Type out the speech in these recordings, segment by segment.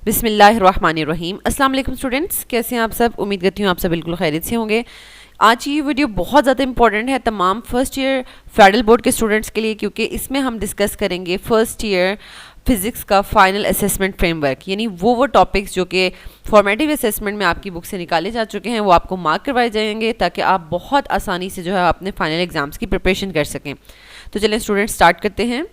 बिस्मिल्लाहिर्रहमानिर्रहीम। अस्सलाम वालेकुम स्टूडेंट्स, कैसे हैं आप सब? उम्मीद करती हूँ आप सब बिल्कुल खैरियत से होंगे। आज की ये वीडियो बहुत ज़्यादा इंपॉर्टेंट है तमाम फर्स्ट ईयर फेडरल बोर्ड के स्टूडेंट्स के लिए, क्योंकि इसमें हम डिस्कस करेंगे फर्स्ट ईयर फिज़िक्स का फाइनल असेसमेंट फ्रेमवर्क, यानी वो टॉपिक्स जो कि फॉर्मेटिव असेसमेंट में आपकी बुक से निकाले जा चुके हैं, वो आपको मार्क करवाए जाएंगे ताकि आप बहुत आसानी से जो है अपने फाइनल एग्ज़ाम्स की प्रिपरेशन कर सकें। तो चलें स्टूडेंट्स, स्टार्ट करते हैं।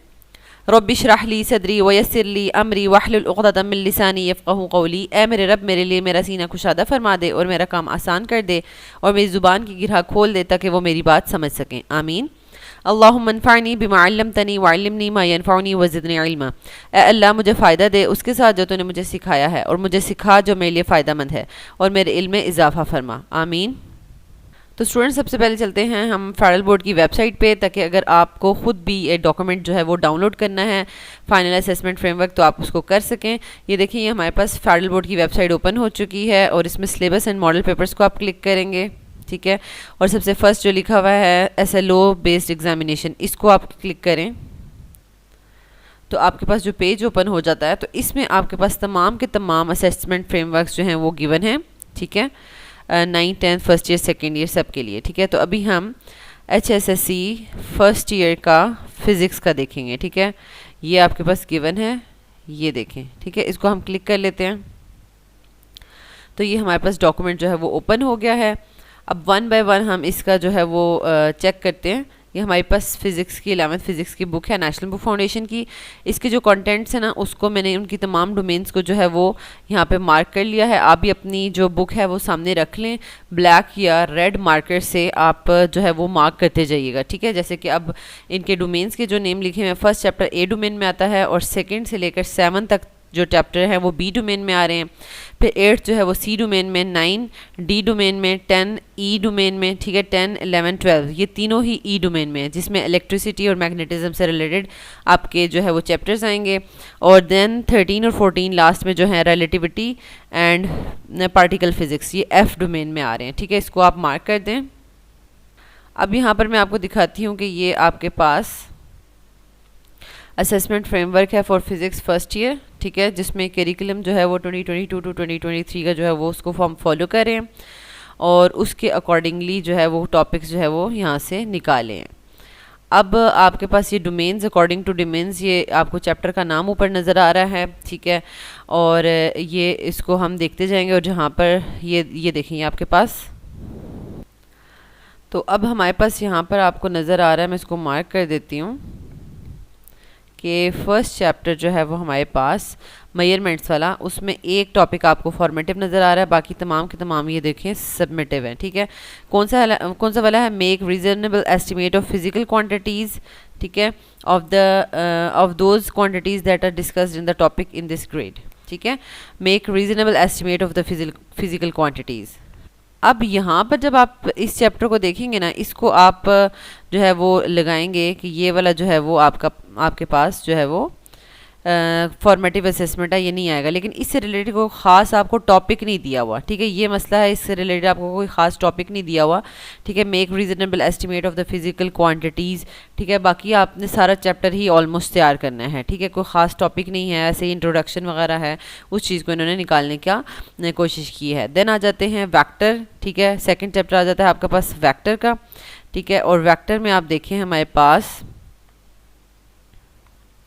रब्बि इश्रह ली सदरी वयस्सिर ली अमरी वहलुल उक़दतम मिन लिसानी यफ़क़हू क़ौली। ए मेरे रब, मेरे लिए मेरा सीना कुशादा फरमा दे और मेरा काम आसान कर दे और मेरी ज़ुबान की गिरह खोल दे ताकि वो मेरी बात समझ सकें। आमीन। अल्लाहुम्मा अन्फ़अनी बिमा अल्लमतनी वअल्लिमनी मा यनफ़अनी वज़िदनी इल्मा। ए अल्लाह, मुझे फ़ायदा दे उसके साथ जो तूने मुझे सिखाया है, और मुझे सिखा जो मेरे लिए फ़ायदेमंद है, और मेरे इल्म में इजाफ़ा फरमा। आमीन। तो स्टूडेंट्स, सबसे पहले चलते हैं हम फेडरल बोर्ड की वेबसाइट पे, ताकि अगर आपको ख़ुद भी ये डॉक्यूमेंट जो है वो डाउनलोड करना है फाइनल असेसमेंट फ्रेमवर्क, तो आप उसको कर सकें। ये देखिए, ये हमारे पास फेडरल बोर्ड की वेबसाइट ओपन हो चुकी है और इसमें सिलेबस एंड मॉडल पेपर्स को आप क्लिक करेंगे, ठीक है। और सबसे फर्स्ट जो लिखा हुआ है SLO बेस्ड एग्जामिनेशन, इसको आप क्लिक करें तो आपके पास जो पेज ओपन हो जाता है, तो इसमें आपके पास तमाम के तमाम असेसमेंट फ्रेमवर्क्स जो हैं वो गिवन हैं, ठीक है। 9th 10th first year second year सब के लिए, ठीक है। तो अभी हम HSSC फर्स्ट ईयर का फिज़िक्स का देखेंगे, ठीक है। ये आपके पास गिवन है, ये देखें, ठीक है। इसको हम क्लिक कर लेते हैं तो ये हमारे पास डॉक्यूमेंट जो है वो ओपन हो गया है। अब 1 बाय 1 हम इसका जो है वो चेक करते हैं। ये हमारे पास फिज़िक्स की 11th फिज़िक्स की बुक है, नेशनल बुक फाउंडेशन की। इसके जो कंटेंट्स हैं ना, उसको मैंने उनकी तमाम डोमेन्स को जो है वो यहाँ पे मार्क कर लिया है। आप भी अपनी जो बुक है वो सामने रख लें, ब्लैक या रेड मार्कर से आप जो है वो मार्क करते जाइएगा, ठीक है। जैसे कि अब इनके डोमेन्स के जो नेम लिखे हैं, फर्स्ट चैप्टर A डोमेन में आता है और सेकेंड से लेकर 7 तक जो चैप्टर हैं वो B डोमेन में आ रहे हैं। फिर 8 जो है वो C डोमेन में, 9 D डोमेन में, 10 E डोमेन में, ठीक है। 10 11 12 ये तीनों ही E डोमेन में है, जिसमें इलेक्ट्रिसिटी और मैग्नेटिज्म से रिलेटेड आपके जो है वो चैप्टर्स आएंगे। और देन 13 और 14 लास्ट में जो है रिलेटिविटी एंड पार्टिकल फिज़िक्स, ये F डोमेन में आ रहे हैं, ठीक है। इसको आप मार्क कर दें। अब यहाँ पर मैं आपको दिखाती हूँ कि ये आपके पास असेसमेंट फ्रेमवर्क है फॉर फिज़िक्स फर्स्ट ईयर, ठीक है, जिसमें करिकुलम जो है वो 2022 टू 2023 का जो है वो उसको हम फॉलो करें और उसके अकॉर्डिंगली जो है वो टॉपिक्स जो है वो यहाँ से निकालें। अब आपके पास ये डोमेन्स, अकॉर्डिंग टू डोमेन्स, ये आपको चैप्टर का नाम ऊपर नज़र आ रहा है, ठीक है। और ये इसको हम देखते जाएंगे और जहाँ पर ये देखेंगे आपके पास, तो अब हमारे पास यहाँ पर आपको नज़र आ रहा है, मैं इसको मार्क कर देती हूँ कि फर्स्ट चैप्टर जो है वो हमारे पास मेजरमेंट्स वाला, उसमें एक टॉपिक आपको फॉर्मेटिव नज़र आ रहा है, बाकी तमाम के तमाम ये देखें सबमिटिव है, ठीक है। कौन सा वाला है? Make reasonable estimate of physical quantities, ठीक है, of those quantities that are discussed in the topic in this grade, ठीक है। Make reasonable estimate of the physical quantities. अब यहाँ पर जब आप इस चैप्टर को देखेंगे ना, इसको आप जो है वो लगाएंगे कि ये वाला जो है वो आपके पास जो है वो फॉर्मेटिव असेसमेंट है, ये नहीं आएगा। लेकिन इससे रिलेटेड कोई ख़ास आपको टॉपिक नहीं दिया हुआ, ठीक है। ये मसला है, इससे रिलेटेड आपको कोई ख़ास टॉपिक नहीं दिया हुआ, ठीक है। Make reasonable estimate of the physical quantities, ठीक है। बाकी आपने सारा चैप्टर ही ऑलमोस्ट तैयार करना है, ठीक है। कोई ख़ास टॉपिक नहीं है, ऐसे ही इंट्रोडक्शन वगैरह है, उस चीज़ को इन्होंने निकालने का कोशिश की है। देन आ जाते हैं वैक्टर, ठीक है। सेकेंड चैप्टर आ जाता है आपके पास वैक्टर का, ठीक है। और वैक्टर में आप देखें हमारे पास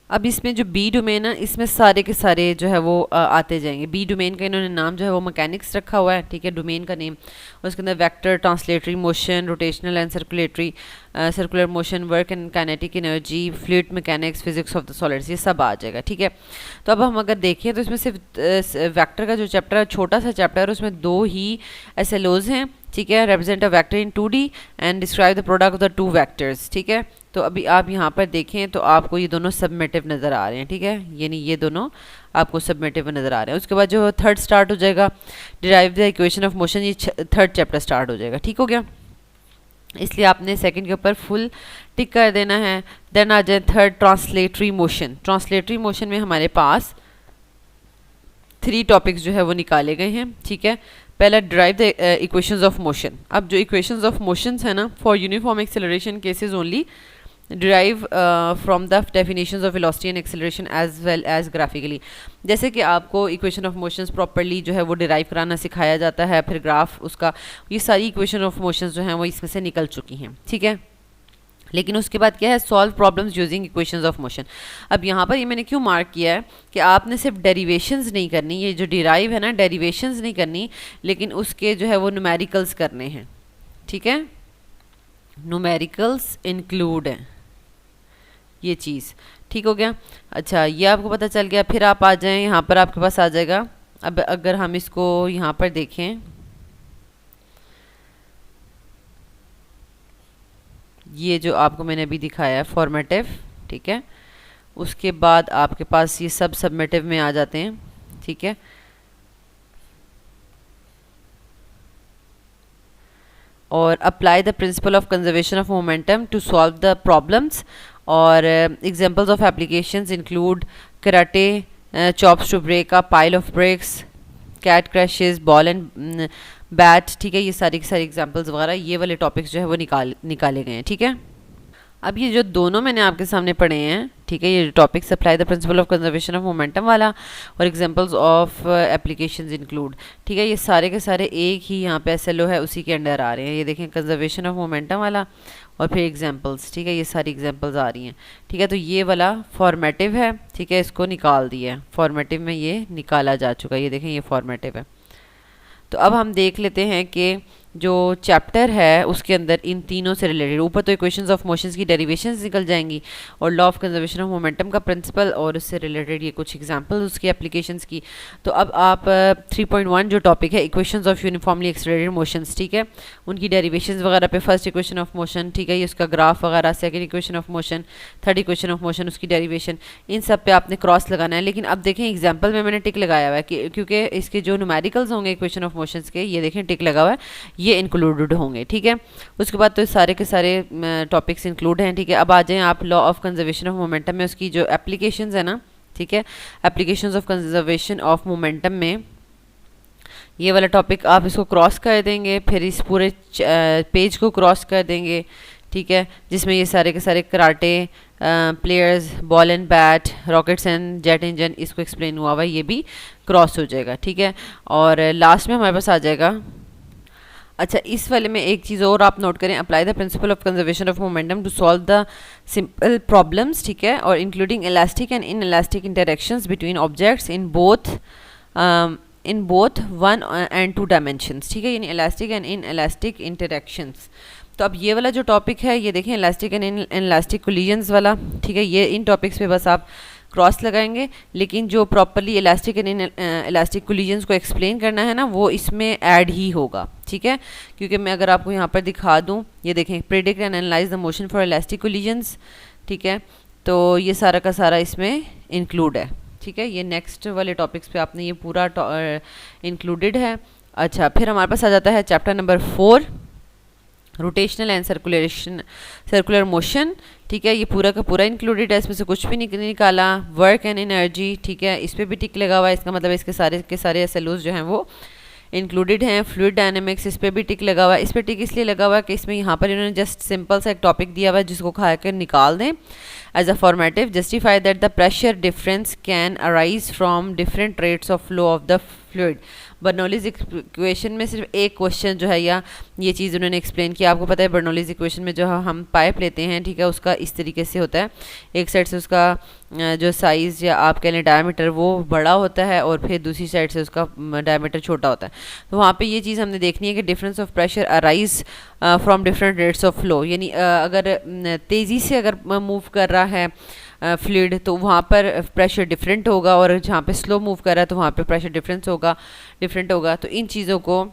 अब इसमें जो B डोमेन है, इसमें सारे के सारे जो है वो आते जाएंगे। B डोमेन का इन्होंने नाम जो है वो मैकेनिक्स रखा हुआ है, ठीक है, डोमेन का नेम। और उसके अंदर vector, translatory motion, rotational and circular motion, work and kinetic energy, fluid mechanics, physics of the solids, ये सब आ जाएगा, ठीक है। तो अब हम अगर देखें तो इसमें सिर्फ वेक्टर का जो चैप्टर है, छोटा सा चैप्टर है, उसमें 2 ही SLOs हैं, ठीक है। Represent a vector in 2D and describe the product of the 2 vectors, ठीक है। तो अभी आप यहाँ पर देखें तो आपको ये दोनों सबमिटिव नज़र आ रहे हैं, ठीक है, यानी ये दोनों आपको सबमिटिव नज़र आ रहे हैं। उसके बाद जो थर्ड स्टार्ट हो जाएगा, derive the equation of motion, ये थर्ड चैप्टर स्टार्ट हो जाएगा, ठीक हो गया। इसलिए आपने सेकंड के ऊपर फुल टिक कर देना है। देन आ जाए third, translatory motion. Translatory motion में हमारे पास 3 टॉपिक्स जो है वो निकाले गए हैं, ठीक है। पहला, drive the equations of motion. अब जो इक्वेशंस ऑफ मोशंस है ना, for uniform acceleration cases only derive from the definitions of velocity and acceleration as well as graphically. जैसे कि आपको इक्वेशन ऑफ मोशंस प्रॉपर्ली जो है वो डिराइव कराना सिखाया जाता है, फिर ग्राफ उसका, ये सारी इक्वेशन ऑफ मोशंस जो हैं वो इसमें से निकल चुकी हैं, ठीक है। लेकिन उसके बाद क्या है, solve problems using equations of motion. अब यहाँ पर ये मैंने क्यों मार्क किया है कि आपने सिर्फ डेरिवेशंस नहीं करनी, ये जो डिराइव है ना, डेरिवेशंस नहीं करनी, लेकिन उसके जो है वो न्यूमेरिकल्स करने हैं, ठीक है। न्यूमेरिकल्स इंक्लूड है ये चीज़, ठीक हो गया। अच्छा, ये आपको पता चल गया। फिर आप आ जाएं, यहाँ पर आपके पास आ जाएगा। अब अगर हम इसको यहाँ पर देखें, ये जो आपको मैंने अभी दिखाया है फॉर्मेटिव, ठीक है, उसके बाद आपके पास ये सब सबमेटिव में आ जाते हैं, ठीक है। और apply the principle of conservation of momentum to solve the problems. और examples of applications include karate, chops to break a pile of bricks, car crashes, ball and bat, ठीक है। ये सारी की सारी एग्जांपल्स वगैरह, ये वाले टॉपिक्स जो है वो निकाले गए हैं, ठीक है। अब ये जो दोनों मैंने आपके सामने पढ़े हैं, ठीक है, ये topics apply the principle of conservation of momentum वाला और एग्जांपल्स ऑफ एप्लीकेशंस इंक्लूड, ठीक है, ये सारे के सारे एक ही यहाँ पे SLO है, उसी के अंडर आ रहे हैं। ये देखें, कंजर्वेशन ऑफ मोमेंटम वाला और फिर एग्जांपल्स, ठीक है, ये सारी एग्जांपल्स आ रही हैं, ठीक है। तो ये वाला फॉर्मेटिव है, ठीक है, इसको निकाल दिया है, फॉर्मेटिव में ये निकाला जा चुका है। ये देखें, ये फॉर्मेटिव है। तो अब हम देख लेते हैं कि जो चैप्टर है उसके अंदर इन तीनों से रिलेटेड, ऊपर तो इक्वेशंस ऑफ मोशंस की डेरिवेशंस निकल जाएंगी और law of conservation of momentum का प्रिंसिपल और उससे रिलेटेड ये कुछ एग्जांपल्स उसकी एप्लीकेशंस की। तो अब आप 3.1 जो टॉपिक है equations of uniformly accelerated motions, ठीक है, उनकी डेरिवेशंस वगैरह पे फर्स्ट इक्वेशन ऑफ मोशन, ठीक है, ये उसका ग्राफ वगैरह, second equation of motion, third equation of motion, उसकी डेरिवेशन, इन सब पे आपने क्रॉस लगाना है। लेकिन अब देखें एग्जाम्पल में मैंने टिक लगाया हुआ है कि क्योंकि इसके जो न्यूमेरिकल्स होंगे इक्वेशन ऑफ मोशंस के, ये देखें टिक लगा हुआ है, ये इंक्लूडेड होंगे, ठीक है। उसके बाद तो सारे के सारे टॉपिक्स इंक्लूड हैं, ठीक है। अब आ जाएं आप law of conservation of momentum में उसकी जो एप्लीकेशंस है ना, ठीक है, applications of conservation of momentum में ये वाला टॉपिक आप इसको क्रॉस कर देंगे, फिर इस पूरे पेज को क्रॉस कर देंगे, ठीक है, जिसमें ये सारे के सारे karate players, ball and bat, rockets and jet engine, इसको एक्सप्लेन हुआ हुआ, ये भी क्रॉस हो जाएगा, ठीक है। और लास्ट में हमारे पास आ जाएगा, अच्छा, इस वाले में एक चीज़ और आप नोट करें, apply the principle of conservation of momentum to solve the simple problems, ठीक है, और including elastic and inelastic interactions between objects in both 1 and 2 dimensions, ठीक है, यानी elastic and inelastic interactions. तो अब ये वाला जो टॉपिक है, ये देखें, elastic and inelastic collisions वाला, ठीक है, ये इन टॉपिक्स पे बस आप क्रॉस लगाएंगे, लेकिन जो properly elastic and inelastic collisions को एक्सप्लेन करना है ना, वो इसमें ऐड ही होगा, ठीक है। क्योंकि मैं अगर आपको यहाँ पर दिखा दूँ, ये देखें, predict and analyse the motion for elastic collisions, ठीक है, तो ये सारा का सारा इसमें इंक्लूड है, ठीक है। ये नेक्स्ट वाले टॉपिक्स पे आपने ये पूरा इंक्लूडेड है। अच्छा, फिर हमारे पास आ जाता है chapter number 4, rotational and circular motion, ठीक है, ये पूरा का पूरा इंक्लूडेड है, इसमें से कुछ भी नहीं निकाला। वर्क एंड एनर्जी, ठीक है, इस पर भी टिक लगा हुआ है, इसका मतलब इसके सारे के सारे SLOs जो हैं वो इंक्लूडेड हैं। फ्लूइड डायनेमिक्स, इस पर भी टिक लगा हुआ है। इस पर टिक इसलिए लगा हुआ है कि इसमें यहाँ पर इन्होंने जस्ट सिंपल सा एक टॉपिक दिया हुआ है जिसको खा कर निकाल दें as a formative. Justify that the pressure difference can arise from different rates of flow of the fluid. Bernoulli's equation में सिर्फ एक क्वेश्चन जो है या ये चीज़ उन्होंने एक्सप्लेन किया। आपको पता है बर्नौलीज इक्वेशन में जो हम पाइप लेते हैं, ठीक है, उसका इस तरीके से होता है, एक साइड से उसका जो साइज़ या आप कह लें डायमीटर वो बड़ा होता है और फिर दूसरी साइड से उसका डायमीटर छोटा होता है। तो वहाँ पे ये चीज़ हमने देखनी है कि difference of pressure arise from different rates of flow, यानी अगर तेज़ी से अगर मूव कर रहा है फ्लूइड तो वहाँ पर प्रेशर डिफरेंट होगा, और जहाँ पे स्लो मूव कर रहा है तो वहाँ पे प्रेशर डिफरेंट होगा। तो इन चीज़ों को,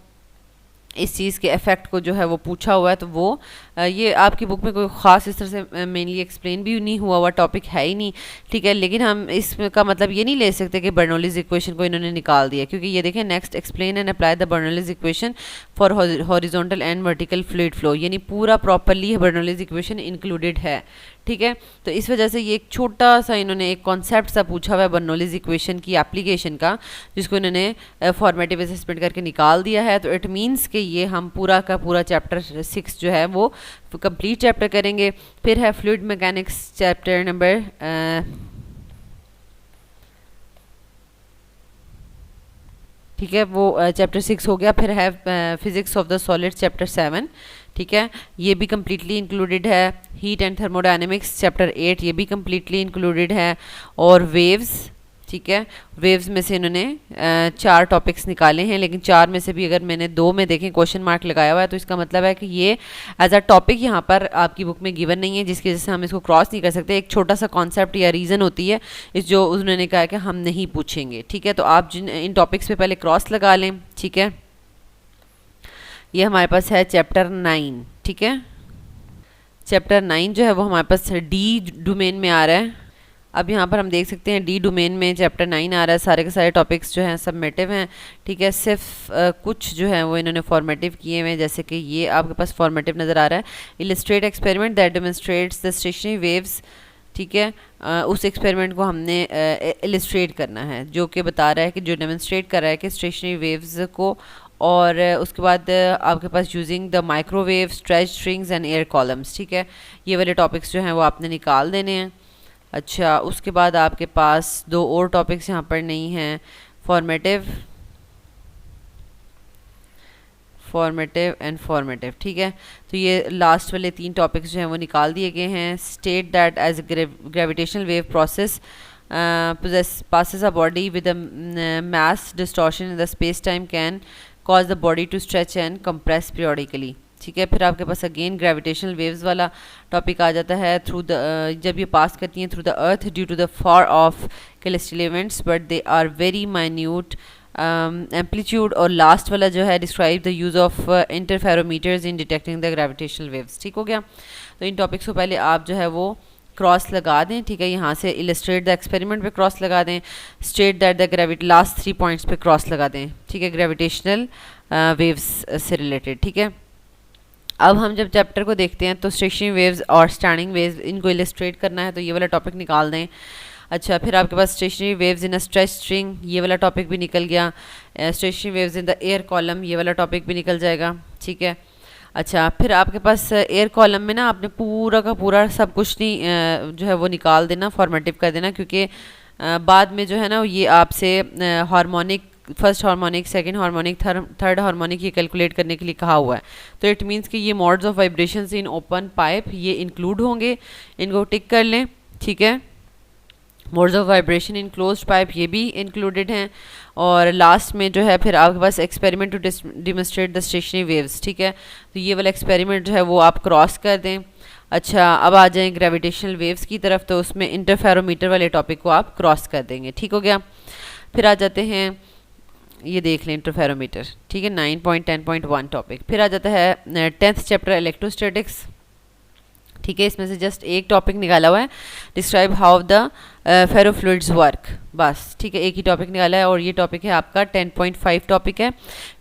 इस चीज़ के इफेक्ट को जो है वो पूछा हुआ है, तो वो ये आपकी बुक में कोई ख़ास इस तरह से मेनली एक्सप्लेन भी नहीं हुआ टॉपिक है ही नहीं, ठीक है। लेकिन हम इसका मतलब ये नहीं ले सकते कि बर्नौलीज इक्वेशन को इन्होंने निकाल दिया, क्योंकि ये देखें, next explain and apply the Bernoulli's equation for horizontal and vertical fluid flow, यानी पूरा प्रॉपरली बर्नौलीज इक्वेशन इंक्लूडेड है, ठीक है। तो इस वजह से ये एक छोटा सा इन्होंने एक कॉन्सेप्ट सा पूछा हुआ है बर्नौलीज इक्वेशन की एप्लीकेशन का, जिसको इन्होंने फॉर्मेटिव असेसमेंट करके निकाल दिया है। तो इट मीन्स कि ये हम पूरा का पूरा चैप्टर 6 जो है वो कंप्लीट चैप्टर करेंगे। फिर है फ्लूइड मैकेनिक्स चैप्टर नंबर ठीक है, वो चैप्टर 6 हो गया। फिर है physics of the solid chapter 7, ठीक है, ये भी कम्प्लीटली इंक्लूडेड है। हीट एंड थर्मोडायनेमिक्स चैप्टर 8, ये भी कम्प्लीटली इंक्लूडेड है। और वेव्स, ठीक है, वेव्स में से इन्होंने 4 टॉपिक्स निकाले हैं, लेकिन 4 में से भी अगर मैंने 2 में देखें क्वेश्चन मार्क लगाया हुआ है, तो इसका मतलब है कि ये एज अ टॉपिक यहाँ पर आपकी बुक में गिवन नहीं है, जिसकी वजह से हम इसको क्रॉस नहीं कर सकते। एक छोटा सा कॉन्सेप्ट या रीज़न होती है इस जो उन्होंने कहा कि हम नहीं पूछेंगे, ठीक है। तो आप जिन इन टॉपिक्स पे पहले क्रॉस लगा लें, ठीक है। ये हमारे पास है चैप्टर 9, ठीक है। चैप्टर 9 जो है वो हमारे पास डी डोमेन में आ रहा है। अब यहाँ पर हम देख सकते हैं डी डोमेन में चैप्टर 9 आ रहा है। सारे के सारे टॉपिक्स जो हैं सबमिटिव हैं, ठीक है। सिर्फ कुछ जो है वो इन्होंने फॉर्मेटिव किए हुए हैं, जैसे कि ये आपके पास फॉर्मेटिव नज़र आ रहा है, illustrate experiment that demonstrates the stationary waves, ठीक है। उस एक्सपेरिमेंट को हमने इलस्ट्रेट करना है, जो कि बता रहा है कि जो डेमोन्स्ट्रेट कर रहा है कि स्टेशनरी वेव्स को। और उसके बाद आपके पास using the microwave, stretch strings and air columns, ठीक है। ये वाले टॉपिक्स जो हैं वो आपने निकाल देने हैं। अच्छा, उसके बाद आपके पास 2 और टॉपिक्स यहाँ पर नहीं हैं, फॉर्मेटिव एंड फॉर्मेटिव, ठीक है। तो ये लास्ट वाले 3 टॉपिक्स जो हैं वो निकाल दिए गए हैं। State that as gravitational wave process passes a body with a mass distortion in the space time can cause the body to stretch and compress periodically, ठीक है। फिर आपके पास अगेन ग्रेविटेशनल वेव्स वाला टॉपिक आ जाता है। थ्रू द जब ये पास करती हैं through the earth due to the far of celestial events but they are very minute amplitude. और लास्ट वाला जो है describe the use of interferometers in detecting the gravitational waves, ठीक हो गया। तो इन टॉपिक्स को पहले आप जो है वो क्रॉस लगा दें, ठीक है। यहाँ से इलस्ट्रेट द एक्सपेरिमेंट पे क्रॉस लगा दें, state that the gravity, last 3 points पे क्रॉस लगा दें, ठीक है, ग्रेविटेशनल वेव्स से रिलेटेड, ठीक है। अब हम जब चैप्टर को देखते हैं तो स्टेशनरी वेव्स और स्टैंडिंग वेव्स, इनको इलस्ट्रेट करना है, तो ये वाला टॉपिक निकाल दें। अच्छा, फिर आपके पास stationary waves in a stretch string, ये वाला टॉपिक भी निकल गया। Stationary waves in the air column, ये वाला टॉपिक भी निकल जाएगा, ठीक है। अच्छा, फिर आपके पास एयर कॉलम में ना आपने पूरा का पूरा सब कुछ नहीं जो है वो निकाल देना, फॉर्मेटिव कर देना, क्योंकि बाद में जो है ना ये आपसे harmonic, first harmonic, second harmonic, third harmonic ये कैलकुलेट करने के लिए कहा हुआ है। तो इट मीन्स कि ये modes of vibrations in open pipe ये इंक्लूड होंगे, इनको टिक कर लें, ठीक है। Modes of vibration in closed pipe ये भी इंक्लूडेड हैं। और लास्ट में जो है फिर आपके पास experiment to demonstrate the stationary waves, ठीक है। तो ये वाला एक्सपेरिमेंट जो है वो आप क्रॉस कर दें। अच्छा, अब आ जाएं ग्रेविटेशनल वेव्स की तरफ, तो उसमें इंटरफेरोमीटर वाले टॉपिक को आप क्रॉस कर देंगे, ठीक हो गया। फिर आ जाते हैं, ये देख लें इंटरफेरोमीटर, ठीक है, 9.10.1 टॉपिक। फिर आ जाता है 10th चैप्टर इलेक्ट्रोस्टैटिक्स, ठीक है। इसमें से जस्ट एक टॉपिक निकाला हुआ है, डिस्क्राइब हाउ द फेरोफ्लूइड्स वर्क, बस, ठीक है, एक ही टॉपिक निकाला है। और ये टॉपिक है आपका 10.5 टॉपिक है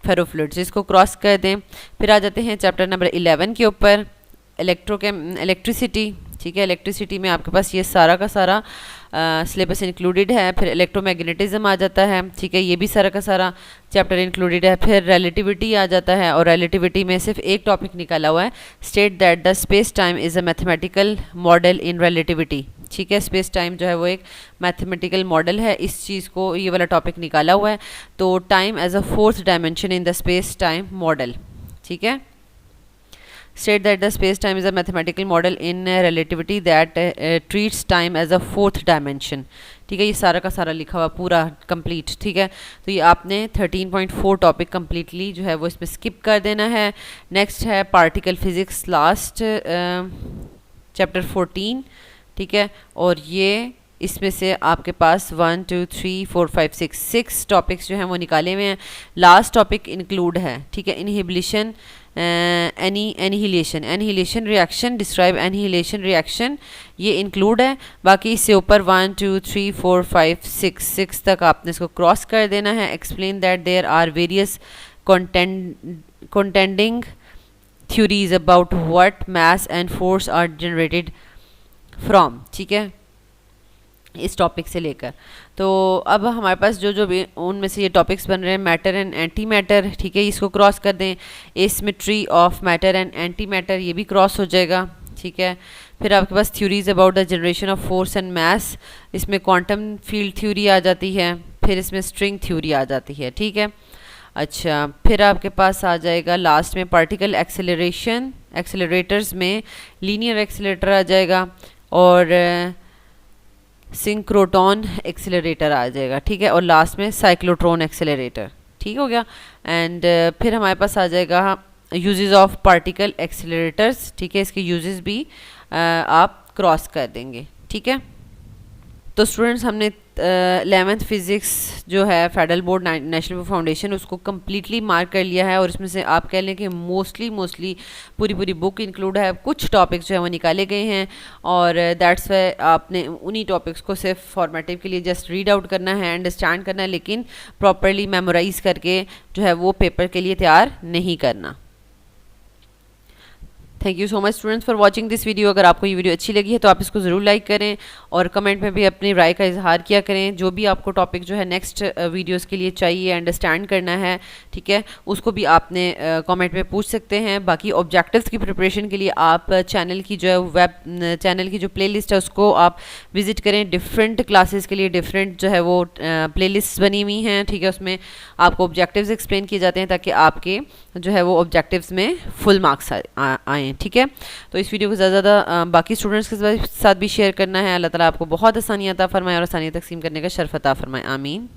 फेरोफ्लूइड्स, इसको क्रॉस कर दें। फिर आ जाते हैं चैप्टर नंबर 11 के ऊपर, इलेक्ट्रिसिटी, ठीक है। इलेक्ट्रिसिटी में आपके पास ये सारा का सारा सिलेबस इंक्लूडेड है। फिर इलेक्ट्रोमैग्नेटिज्म आ जाता है, ठीक है, ये भी सारा का सारा चैप्टर इंक्लूडेड है। फिर रिलेटिविटी आ जाता है, और रिलेटिविटी में सिर्फ एक टॉपिक निकाला हुआ है, state that the space time is a mathematical model in relativity, ठीक है। स्पेस टाइम जो है वो एक मैथमेटिकल मॉडल है, इस चीज़ को ये वाला टॉपिक निकाला हुआ है। तो time as a 4th dimension in the space time model, ठीक है। State that the space time is a mathematical model in relativity that treats time as a 4th dimension, ठीक है। ये सारा का सारा लिखा हुआ पूरा कंप्लीट, ठीक है। तो ये आपने 13.4 टॉपिक कंप्लीटली जो है वो इसमें स्किप कर देना है। नेक्स्ट है पार्टिकल फिजिक्स, लास्ट चैप्टर 14, ठीक है। और ये इसमें से आपके पास 1 2 3 4 5 6 टॉपिक्स जो हैं वो निकाले हुए हैं। लास्ट टॉपिक इंक्लूड है, ठीक है, inhibition, annihilation reaction, describe annihilation reaction, ये इंक्लूड है। बाकी इससे ऊपर 1 2 3 4 5 6 तक आपने इसको क्रॉस कर देना है। Explain that there are various contending theories about what mass and force are generated from, ठीक है। इस टॉपिक से लेकर। तो अब हमारे पास जो जो भी उनमें से ये टॉपिक्स बन रहे हैं, मैटर एंड एंटी मैटर, ठीक है, इसको क्रॉस कर दें। Asymmetry of matter and anti matter, ये भी क्रॉस हो जाएगा, ठीक है। फिर आपके पास theories about the generation of force and mass, इसमें क्वांटम फील्ड थ्योरी आ जाती है, फिर इसमें स्ट्रिंग थ्योरी आ जाती है, ठीक है। अच्छा, फिर आपके पास आ जाएगा लास्ट में पार्टिकल एक्सेलरेशन, एक्सेलरेटर्स में लीनियर एक्सेलरेटर आ जाएगा और सिंक्रोटॉन एक्सेलरेटर आ जाएगा, ठीक है, और लास्ट में साइक्लोट्रॉन एक्सेलरेटर, ठीक हो गया। एंड फिर हमारे पास आ जाएगा यूजेस ऑफ पार्टिकल एक्सेलरेटर्स, ठीक है, इसके यूजेस भी आप क्रॉस कर देंगे, ठीक है। तो स्टूडेंट्स, हमने 11th फिज़िक्स जो है फेडरल बोर्ड नेशनल फाउंडेशन उसको कम्प्लीटली मार्क कर लिया है, और इसमें से आप कह लें कि मोस्टली पूरी बुक इंक्लूड है। कुछ टॉपिक्स जो है वो निकाले गए हैं, और दैट्स वाई आपने उन्हीं टॉपिक्स को सिर्फ फॉर्मेटिव के लिए जस्ट रीड आउट करना है, अंडरस्टैंड करना है, लेकिन प्रॉपरली मेमोराइज करके जो है वो पेपर के लिए तैयार नहीं करना। Thank you so much students for watching this video. अगर आपको ये वीडियो अच्छी लगी है तो आप इसको ज़रूर लाइक करें, और कमेंट में भी अपनी राय का इजहार किया करें। जो भी आपको टॉपिक जो है नेक्स्ट वीडियोस के लिए चाहिए, अंडरस्टैंड करना है, ठीक है, उसको भी आपने कमेंट में पूछ सकते हैं। बाकी ऑब्जेक्टिव्स की प्रिपरेशन के लिए आप चैनल की जो है वेब चैनल की जो प्लेलिस्ट है उसको आप विज़िट करें। डिफरेंट क्लासेस के लिए डिफरेंट जो है वो प्लेलिस्ट बनी हुई हैं, ठीक है, उसमें आपको ऑब्जेक्टिव्स एक्सप्लेन किए जाते हैं ताकि आपके जो है वो ऑब्जेक्टिव्स में फुल मार्क्स आएँ, ठीक है। तो इस वीडियो को ज़्यादा ज़्यादा बाकी स्टूडेंट्स के साथ भी शेयर करना है। अल्लाह ताला आपको बहुत आसानियाँ अता फरमाए और आसानियाँ तकसीम करने का शर्फ अता फरमाए। आमीन।